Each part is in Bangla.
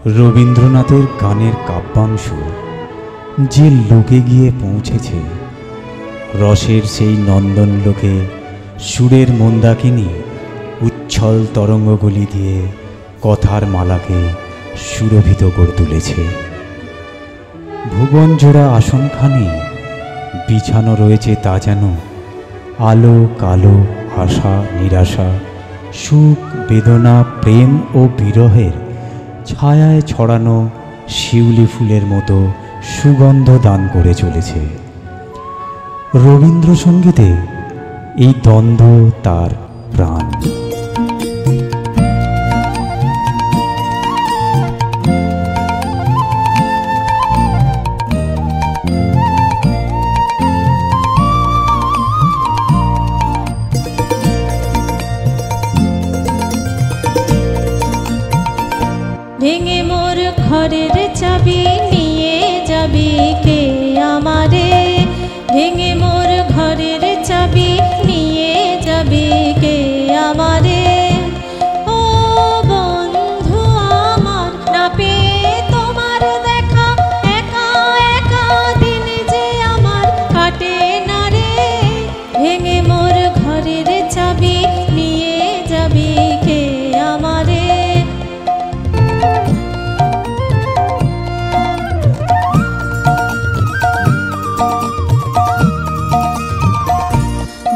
রবীন্দ্রনাথের গানের কাব্যাংশ যে লোকে গিয়ে পৌঁছেছে, রসের সেই নন্দন লোকে সুরের মন্দাকিনী উচ্ছল তরঙ্গগুলি দিয়ে কথার মালাকে সুরভিত করে তুলেছে। ভুবন জোড়া আসনখানি বিছানো রয়েছে তা যেন আলো কালো, আশা নিরাশা, সুখ বেদনা, প্রেম ও বিরহের ছায়ায় ছড়ানো শিউলি ফুলের মতো সুগন্ধ দান করে চলেছে। রবীন্দ্রসঙ্গীতে এই দ্বন্দ্ব তার প্রাণ। ভেঙে মোর ঘরের চাবি নিয়ে যাবি কে আমারে, ভেঙে মোর ঘরের চাবি নিয়ে যাবি কে আমারে। ও বন্ধু আমার, না পেয়ে তোমার দেখা একা একা দিন যে আমার কাটে না রে। ভেঙে মোর ঘরের চাবি নিয়ে যাবি কে আমারে।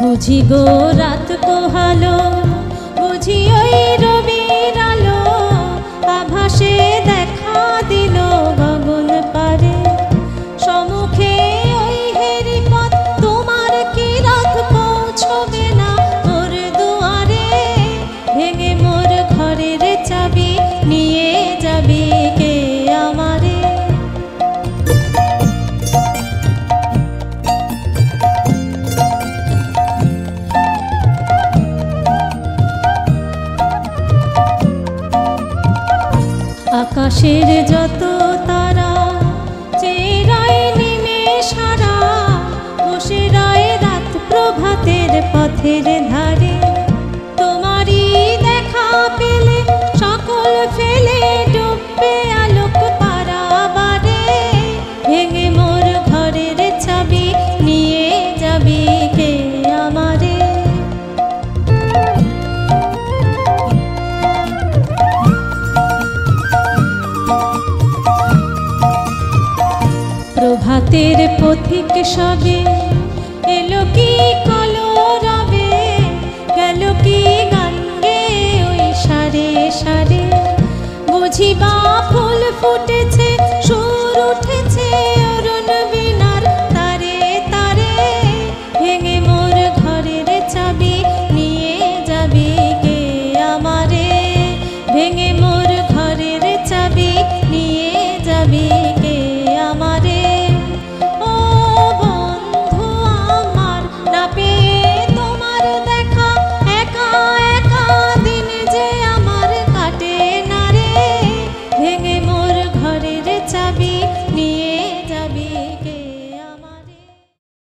বুঝি গো রাত পোহালো, বুঝি ওই রবির আলো, আভাসে দেখা দিল গগন পারে। সম্মুখে ওই হেরি পথ, তোমার কি রাত পৌঁছবে না মোর দুয়ারে। ভেঙে মোর ঘরের চাবি নিয়ে যাবি কে আমারে। আকাশের যত তারা চেরাই নেমে সারা, বসে রয় রাত প্রভাতের পথের ধারে। তোমারই দেখা পেলে সকল ফেলে ডুববে আলোক পারাবারে। ভেঙে মোর ঘরের চাবি নিয়ে যাবি কে আমারে। প্রভাতের পথিক সবে এলো কি কলরবে, গেল কি গান গেয়ে ওই সারে সারে। বুঝি বা ফুল ফুটেছে